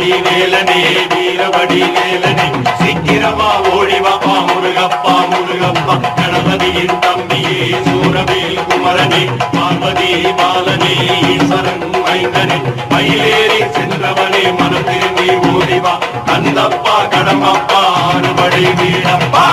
வடிவேலனே வீரவடிவேலனே சீக்கிரமா ஓடிவாப்பா முருகப்பா முருகப்பா கணபதியின் தம்பியே சூரவேல் குமரனே பார்வதி பாலனே ஈஸ்வரன் மைந்தனே மயிலேறி சென்றவனே மனம் திரும்பி ஓடிவா கந்தப்பா கடம்பப்பா அறுபடை வீடப்பா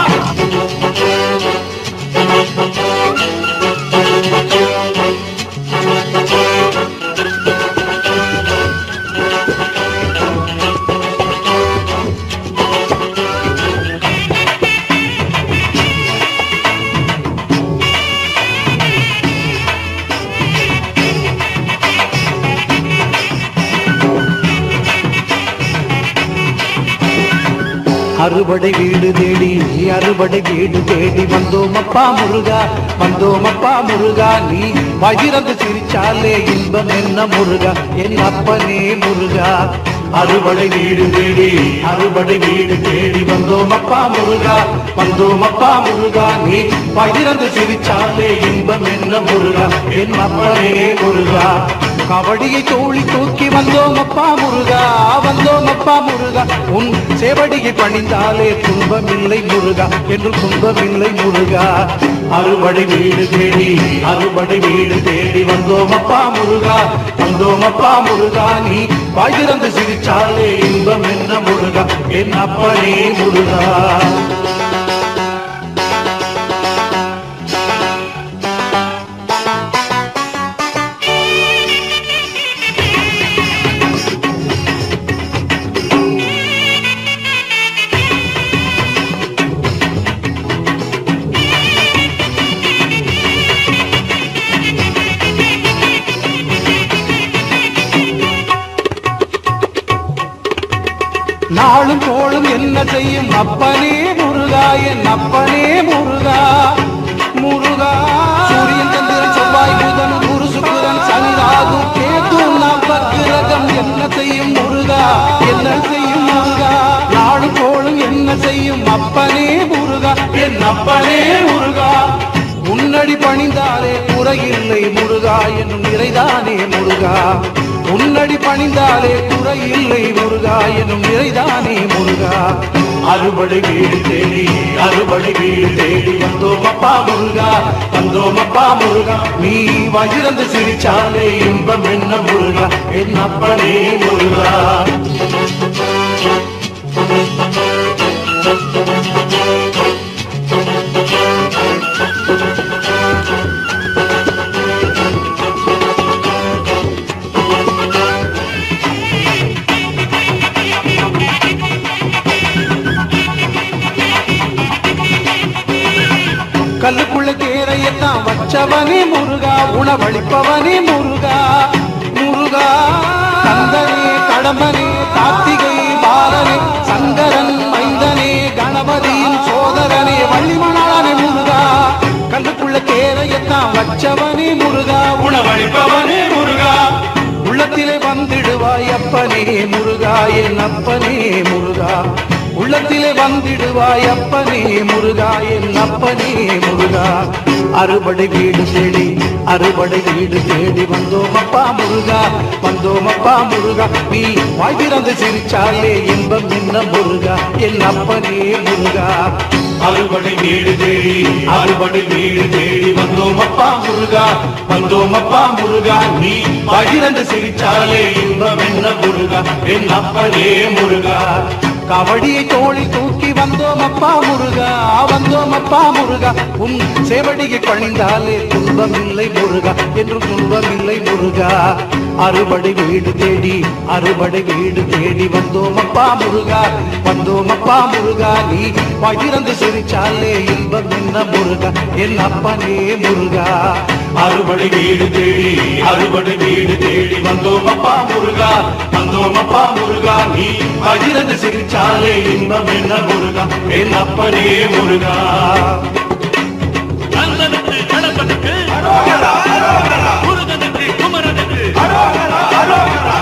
அறுபடை வீடு தேடி அறுபடை வீடு தேடி வந்தோம் அப்பா முருகா வந்தோம் அப்பா முருகா நீ வயிறந்து சிரிச்சாலே இன்பம் என்ன முருகா என் அப்பனே முருகா அறுபடை வீடு தேடி அறுபடை வீடு தேடி வந்தோம் அப்பா முருகா வந்தோம் அப்பா முருகா நீ வயிறந்து சிரிச்சாலே இன்பம் என்ன முருகா என் அப்பனே முருகா கபடியை தோழி தூக்கி வந்தோம் அப்பா முருகா வந்தோம் அப்பா முருகா உன் சேவடியை பணிந்தாலே துன்பமில்லை முருகா என்று துன்பமில்லை முருகா அறுபடை வீடு தேடி அறுபடை வீடு தேடி வந்தோம் அப்பா முருகா வந்தோம் அப்பா முருகா நீ வாய்திறந்து சிரிச்சாலே இன்பம் என்ன முருகா என் அப்பனே முருகா நாளும் கோளும் என்ன செய்யும் அப்பனே முருகா என் அப்பனே முருகா முருகா சூரியன் சந்திரன் செவ்வாய் புதன் குரு சுக்கிரன் சனி ராகு கேது நவகிரகம் என்ன செய்யும் முருகா என்ன செய்யும் முருகா நாளும் கோளும் என்ன செய்யும் அப்பனே முருகா என் அப்பனே முருகா உன்னடி பணிந்தாலே குறையில்லை முருகா என்னும் நிறைதானே முருகா உன்னடி பணிந்தாலே குறையில்லை முருகா என்னும் நிறைதானே முருகா அறுபடை வீடு தேடி அறுபடை வீடு தேடி வந்தோம் அப்பா முருகா வந்தோம் அப்பா முருகா நீ வயிறந்து சிரிச்சாலே இன்பம் என்ன முருகா என் அப்பனே முருகா கல்லுக்குள்ள தேரையத்தான் வச்சவனே முருகா உணவளிப்பவனே முருகா முருகா கந்தனே கடம்பனே கார்த்திகை பாலனே சங்கரன் மைந்தனே கணபதியின் சோதரனே வள்ளிமணாளனே முருகா கல்லுக்குள்ள தேரையத்தான் வச்சவனே முருகா உணவளிப்பவனே முருகா உள்ளத்திலே வந்திடுவாய் அப்பனே முருகா என் அப்பனே முருகா உள்ளத்திலே வந்திடுவாய் அப்பனே முருகா என் அப்பனே முருகா அறுபடை வீடு தேடி அறுபடை வீடு தேடி வந்தோம் அப்பா முருகா வந்தோம் அப்பா முருகா நீ வாய் திறந்து சிரிச்சாலே இன்பம் என்ன முருகா என் அப்பனே முருகா அறுபடை வீடு தேடி அறுபடை வீடு தேடி வந்தோம் அப்பா முருகா வந்தோம் அப்பா முருகா நீ பகிரந்து சிரிச்சாலே இன்பம் என்ன முருகா என் அப்பனே முருகா கபடியை தோழி தூக்கி வந்தோம் அப்பா முருகா வந்தோம் அப்பா முருகா உன் சேவடியை பணிந்தாலே துன்பமில்லை முருகா என்று துன்பமில்லை முருகா அறுபடை வீடு தேடி அறுபடை வீடு தேடி வந்தோம் அப்பா முருகா வந்தோம் அப்பா முருகா நீ பகிரந்து சிரிச்சாலே இன்பம் என்ன முருகா என் அப்பனே முருகா அறுபடை வீடு தேடி அறுபடை வீடு தேடி வந்தோம் அப்பா முருகா வந்தோம் அப்பா முருகா நீ பகிரந்து சிரிச்சாலே இன்பம் என்ன முருகா என் அப்பனே முருகா கந்தனுக்கு கடம்பனுக்கு முருகனுக்கு குமரனுக்கு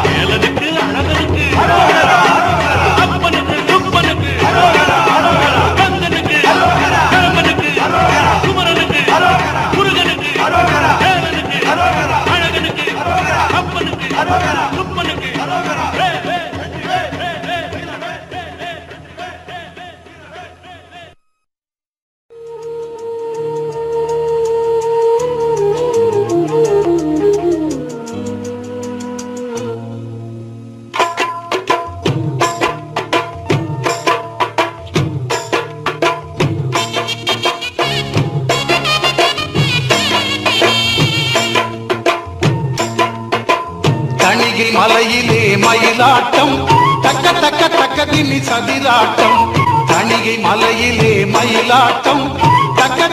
வேலனுக்கு அழகனுக்கு அப்பனுக்கு துப்பனுக்கு கந்தனுக்கு கடம்பனுக்கு குமரனுக்கு முருகனுக்கு வேலனுக்கு அழகனுக்கு அப்பனுக்கு துப்பனுக்கு மயிலாட்டம் தக்க தக்க தக்க திமி சதிராட்டம் தணிகை மலையிலே மயிலாட்டம் தக்க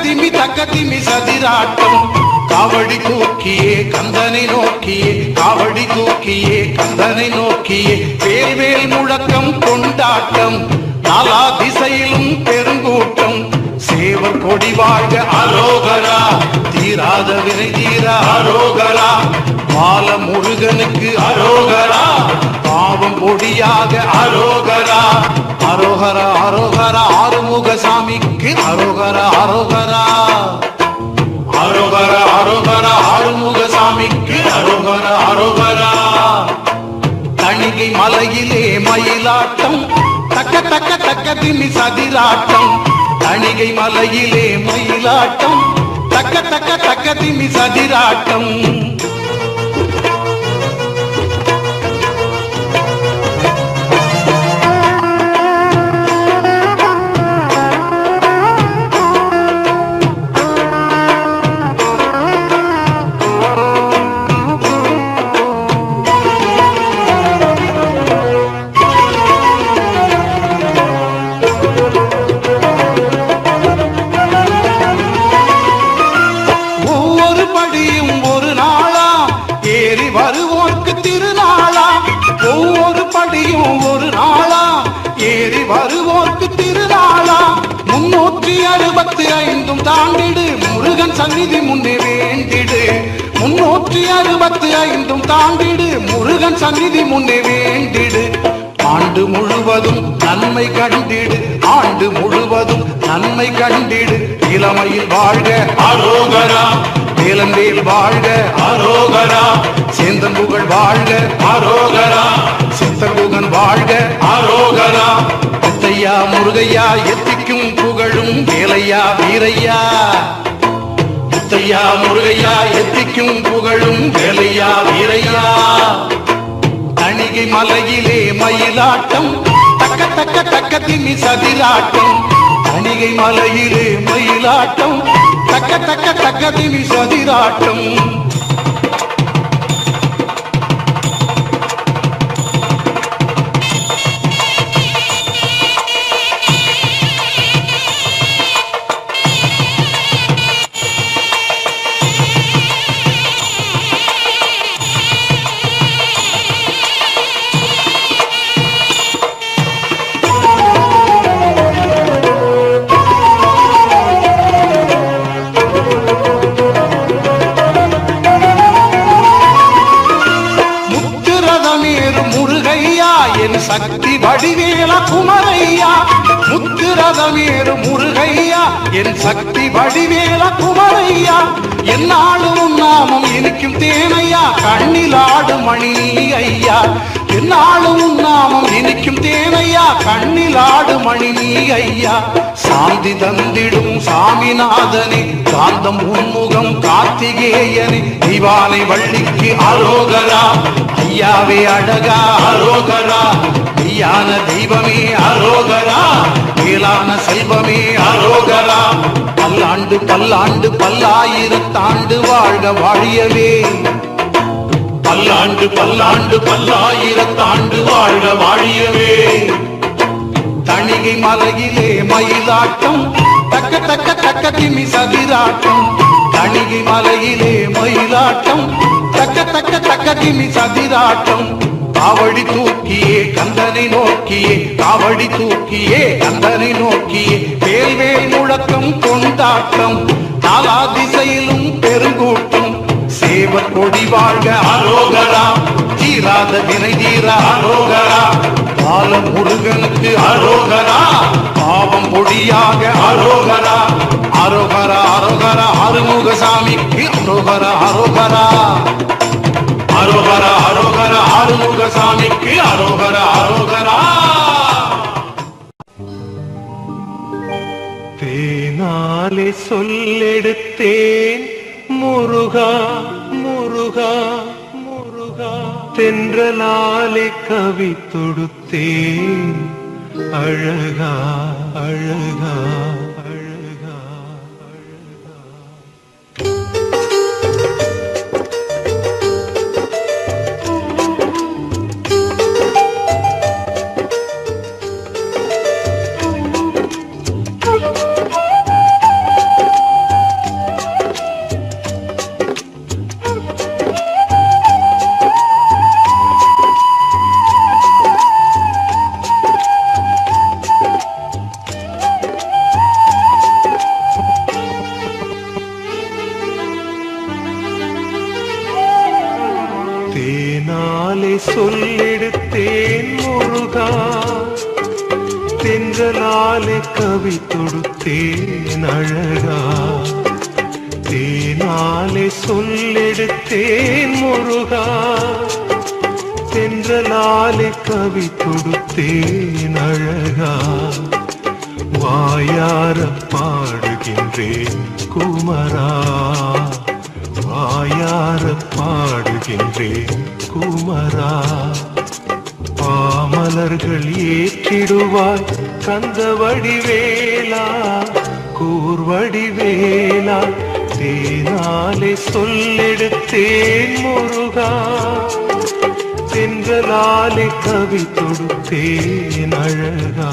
திமி சதிராட்டம் காவடி தூக்கியே கந்தனை நோக்கியே காவடி தூக்கியே கந்தனை நோக்கியே வேல்வேல் முழக்கம் கொண்டாட்டம் நாலா திசையிலும் பெருங்கூட்டம் சேவர் கொடி வாழ்க அரோகரா தீராத வினை தீரா அரோகரா பால முருகனுக்கு அரோகரா பாவம் பொடியாக அரோகரா அரோகரா அரோகரா ஆறுமுக சாமிக்கு அரோகரா அரோகரா அரோகரா அரோகரா ஆறுமுக சாமிக்கு அரோகரா அரோகரா தணிகை மலையிலே மயிலாட்டம் தக்க தக்க தக்க திமி சதிராட்டம் தணிகை மலையிலே மயிலாட்டம் தக்க தக்க தக்க திமி சதிராட்டம் வருவோர்க்கு திருநாளா 365 தாண்டிடு முருகன் சந்நிதி முன்னே வேண்டிடு 365 தாண்டிடு முருகன் சந்நிதி முன்னே வேண்டிடு ஆண்டு முழுவதும் நன்மை கண்டிடு ஆண்டு முழுவதும் நன்மை கண்டிடு இளமையில் வாழ்க அரோகரா வேலந்தேல் வாழ்க அரோகரா சேந்தன் புகழ் வாழ்க அரோகரா சித்தகுகன் வாழ்க அரோகரா முத்தையா முருகையா எத்திக்கும் புகழும் வேலையா வீரையா முத்தையா முருகையா எத்திக்கும் புகழும் வேலையா வீரையா தணிகை மலையிலே மயிலாட்டம் தக்க தக்க தக்க திமி சதிராட்டம் தணிகை மலையிலே மயிலாட்டம் தக்க தக்க தக்க திமி சதிராட்டம் சக்தி வடிவேல குமரையா முத்துரதமேறு முருகையா என் சக்தி வடிவேல குமரையா என்னாலும் நாமம் இனிக்கும் தேனையா கண்ணிலாடு மணி ஐயா என்னாலும் நாமம் இனிக்கும் தேனையா கண்ணிலாடு மணி ஐயா சாந்தி தந்திடும் சாமிநாதனே காந்தம் உன்முகம் கார்த்திகேயனே திவானை வள்ளிக்கு அரோகரா ஐயாவே அழகா அரோகரா மெய்யான தெய்வமே அரோகரா மேலான செல்வமே அரோகரா பல்லாண்டு பல்லாண்டு பல்லாயிரத்தாண்டு வாழ்க வாழியவே பல்லாண்டு பல்லாண்டு பல்லாயிரத்தாண்டு வாழ்க வாழியவே தணிகை மலையிலே மயிலாட்டம் தக்க தக்க தக்க திமி சதிராட்டம் தணிகை மலையிலே மயிலாட்டம் தக்க தக்க தக்க திமி சதிராட்டம் காவடி தூக்கியே கந்தனை நோக்கியே காவடி தூக்கியே கந்தனை நோக்கியே வேல்வேல் முழக்கம் கொண்டாட்டம் நாலா திசையிலும் பெருங்கூட்டம் சேவர் கொடி வாழ்க அரோகரா தீராத வினை தீரா அரோகரா பால முருகனுக்கு அரோகரா பாவம் பொடியாக அரோகரா அரோகரா அரோகரா ஆறுமுக சாமிக்கு அரோகரா அரோகரா அரோகரா அரோகரா ஆறுமுக சாமிக்கு அரோகரா அரோகரா தேனாலே சொல்லெடுத்தேன் முருகா முருகா முருகா தென்றலாலே கவி தொடுத்தேன் அழகா அழகா அழகா அழகா தென்றலாலே கவி தொடுத்தேன் அழகா, தேனாலே சொல்லெடுத்தேன் முருகா. தென்றலாலே கவி தொடுத்தேன் அழகா, வாயார பாடுகின்றேன் குமரா, வாயார பாடுகின்றேன் குமரா. பாமலர்கள் ஏற்றிடுவாய் கந்த வடிவேலா, கூர்வடிவேலா. தேனாலே சொல்லெடுத்தேன் முருகா, தென்றலாலே கவி தொடுத்தேன் அழகா,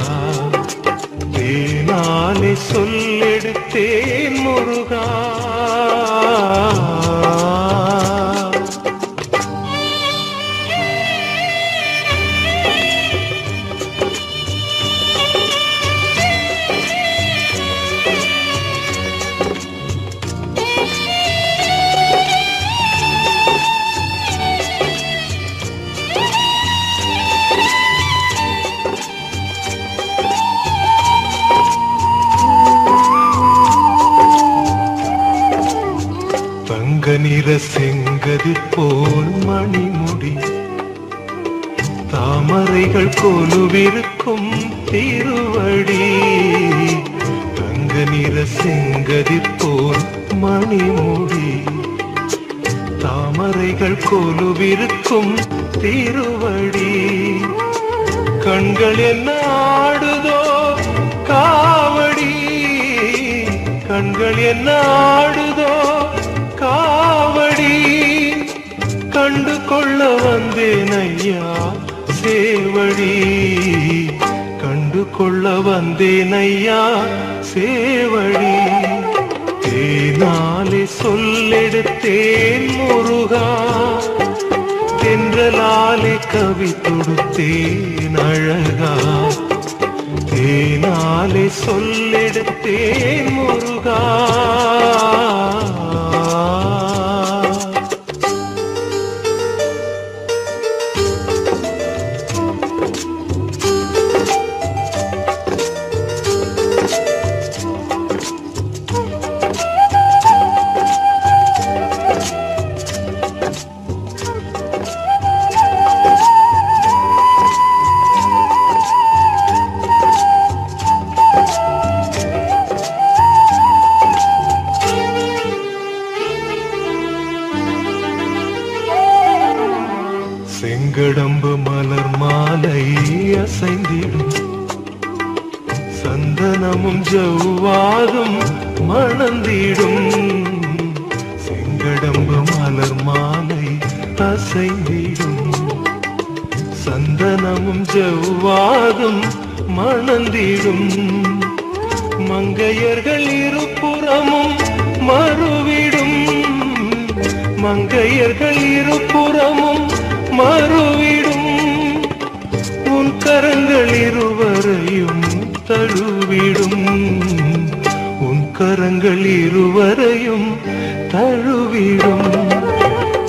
தேனாலே சொல்லெடுத்தேன் முருகா. நிற செங்கதி போல் மணிமுடி, தாமரைகள் கொலுவிருக்கும் திருவடி. தங்க நிற செங்கதி போல் மணிமுடி, தாமரைகள் கொலுவிருக்கும் திருவடி. கண்கள் என்ன ஆடுதோ காவடி, கண்கள் என்ன ஆடுதோ காவடி. கண்டு கொள்ள வந்தேன் ஐயா சேவடி, கண்டு கொள்ள வந்தேன் ஐயா சேவடி. தேனாலே சொல்லெடுத்தேன் முருகா, தென்றலாலே கவி தொடுத்தேன் அழகா, தேனாலே சொல்லெடுத்தேன் முருகா. செங்கடம்பு மலர் மாலை அசைந்திடும், சந்தனமும் ஜவ்வாதும் மணந்திடும். செங்கடம்பு மலர் மாலை அசைந்திடும், சந்தனமும் ஜவ்வாதும் மணந்திடும். மங்கையர்கள் இருபுறமும் மறுவிடும், மங்கையர்கள் இருபுறமும் மறுவிடும். உன் கரங்கள் இருவரையும் தழுவிடும், உன் கரங்கள் இருவரையும் தழுவிடும்.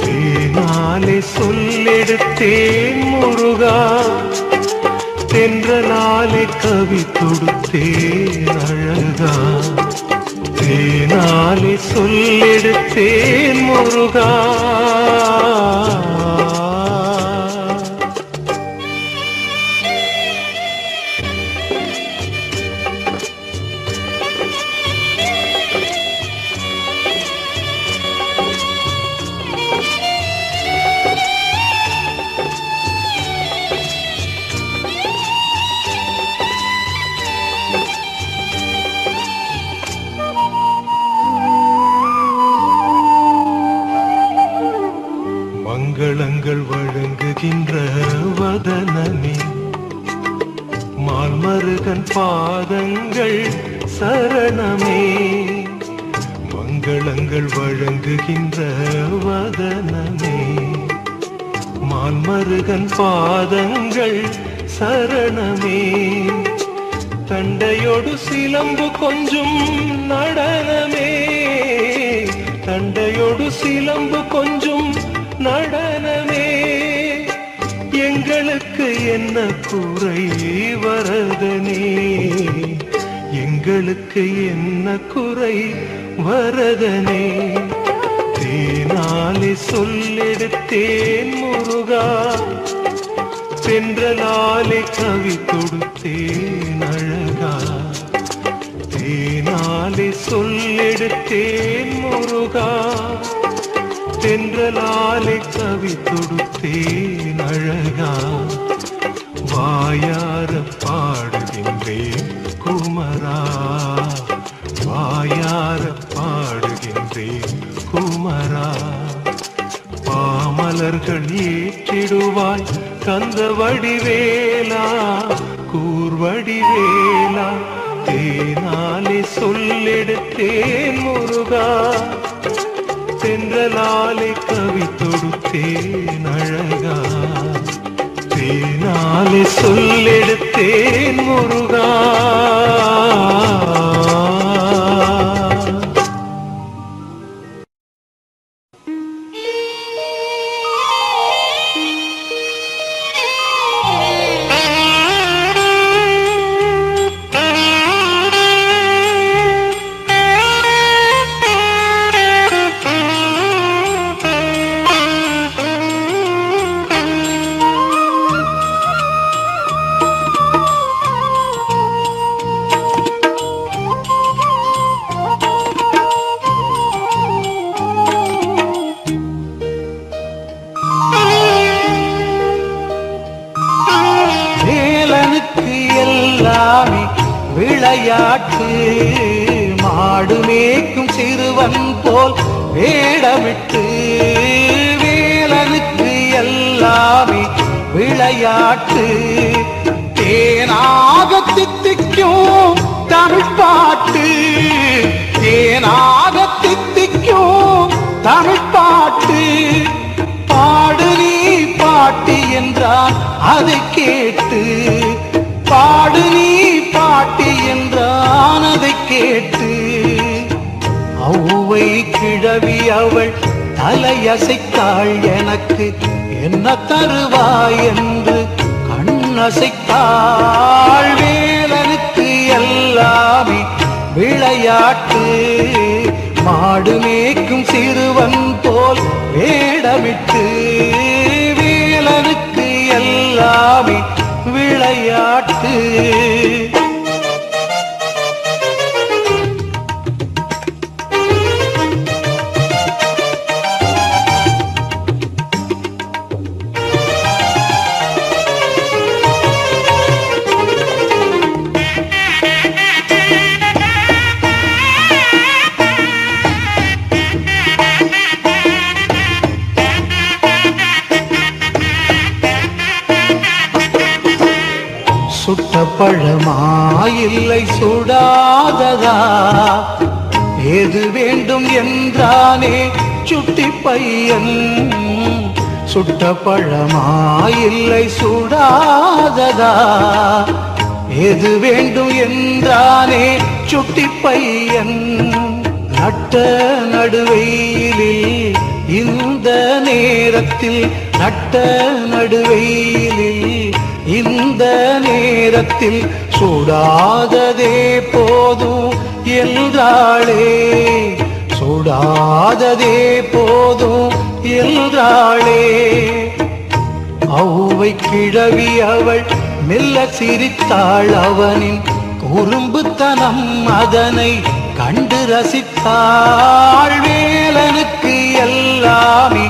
தேனாலே சொல்லெடுத்தேன் முருகா, தென்றலாலே கவி தொடுத்தேன் அழகா, தேனாலே சொல்லெடுத்தேன் முருகா. மங்களங்கள் வழங்குகின்ற வதனமே, மால்மருகன் பாதங்கள் சரணமே. மங்களங்கள் வழங்குகின்ற வதனமே, மால்மருகன் பாதங்கள் சரணமே. தண்டையோடு சிலம்பு கொஞ்சும் நடனமே, தண்டையோடு சிலம்பு கொஞ்சும் நடனமே. எங்களுக்கு என்ன குறை வரதனே, எங்களுக்கு என்ன குறை வரதனே. தேனாலே சொல்லெடுத்தேன் முருகா, தென்றலாலே கவி தொடுத்தேன் அழகா. தேனாலே சொல்லெடுத்தேன் முருகா, தென்றலாலே கவி தொடுத்தேன் அழகா. வாயார பாடுகின்றேன் குமரா, வாயார பாடுகின்றேன் குமரா. பாமலர்கள் ஏற்றிடுவாய் கந்த வடிவேலா, கூர்வடிவேலா. தேனாலே சொல்லெடுத்தேன் முருகா, தென்றலாலே கவி தொடுத்தேன் அழகா. தேனாலே சொல்லெடுத்தேன் முருகா. விளையாட்டு மாடு மேய்க்கும் சிறுவன் போல் வேடமிட்டு, வேலனுக்கு எல்லாமே விளையாட்டு. தேனாக தித்திக்கும் தமிழ் பாட்டு, தேனாக தித்திக்கும் தமிழ் பாட்டு. பாடு நீ பாட்டி என்றான் அதை கேட்டு, பாடு நீ பாட்டி என்றான் அதை கேட்டு. ஔவை கிழவி அவள் தலையசைத்தாள், எனக்கு என்ன தருவாய் என்று கண்ணசைத்தாள். வேலனுக்கு எல்லாமே விளையாட்டு, மாடு மேய்க்கும் சிறுவன் போல் வேடமிட்டு. வேலனுக்கு எல்லாமே விளையாட்டு. சுட்ட பழமா இல்லை சுடாததா, ஏது வேண்டும் என்றானே சுட்டி பையன். சுட்ட பழமா இல்லை சுடாததா, ஏது வேண்டும் என்றானே சுட்டி பையன். நட்ட நடுவெயிலில் இந்த நேரத்தில், நட்ட நடுவெயிலில் இந்த நேரத்தில் சுடாததே போதும் என்றாளே, சுடாததே போதும் என்றாளே. ஔவை கிழவி அவள் மெல்ல சிரித்தாள், அவனின் குறும்புத்தனம் அதனை கண்டு ரசித்தாள். வேலனுக்கு எல்லாமே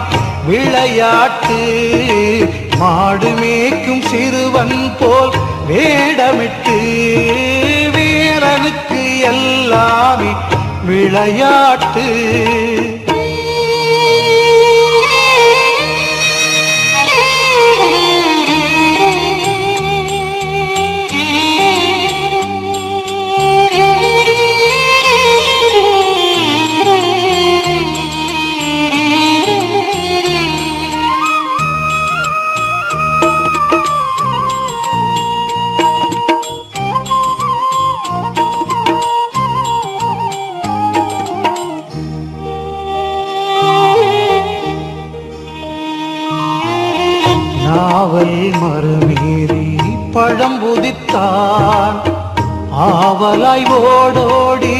விளையாட்டு, மாடு மேய்க்கும் சிறுவன் போல் வேடமிட்டு. வேலனுக்கு எல்லாமே விளையாட்டு. பழம் உதித்தான் ஆவலாய் ஓடோடி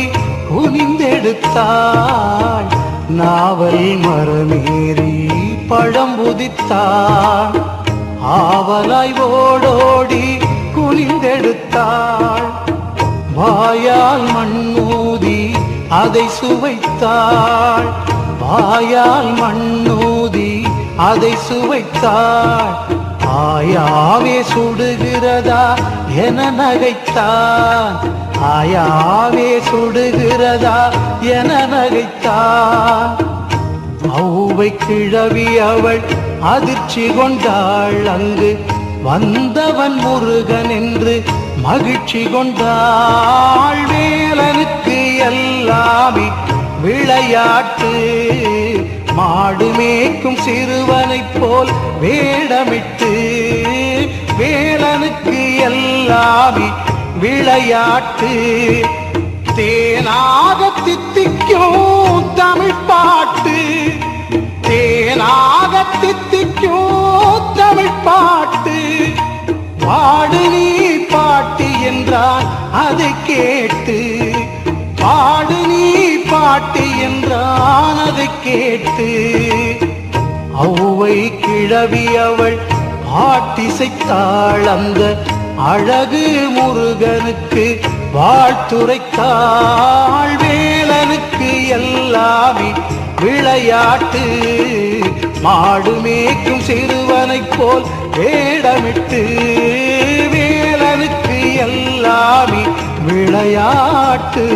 குனிந்தெடுத்தாள் நாவல் மரமேறி பழம் உதித்தான் ஆவலாய் ஓடோடி குனிந்தெடுத்தாள் வாயால் மண்ணூதி அதை சுவைத்தாள் வாயால் மண்ணூதி அதை சுவைத்தாள் ஆயாவே சுடுகிறதா என நகைத்தான் ஆயாவே சுடுகிறதா என நகைத்தான் அவ்வை கிழவி அவள் அதிர்ச்சி கொண்டாள் அங்கு வந்தவன் முருகன் என்று மகிழ்ச்சி கொண்டாள் வேலனுக்கு எல்லாமே விளையாட்டு மாடு மேய்க்கும் சிறுவனைப் போல் வேடமிட்டு வேலனுக்கு எல்லாமே விளையாட்டு தேனாக தித்திக்கும் தமிழ் பாட்டு தேனாக தித்திக்கும் தமிழ் பாட்டு பாடு நீ பாட்டு என்றான் அதை கேட்டு பாடு நீ பாட்டு என்றான் அதை கேட்டு அவ்வை கிழவி அவள் பாட்டிசைத்தாள் அந்த அழகு முருகனுக்கு வாழ்த்துரைத்தாள் வேலனுக்கு எல்லாமே விளையாட்டு மாடு மேய்க்கும் சிறுவனைப் போல் வேடமிட்டு வேலனுக்கு எல்லாமே விளையாட்டு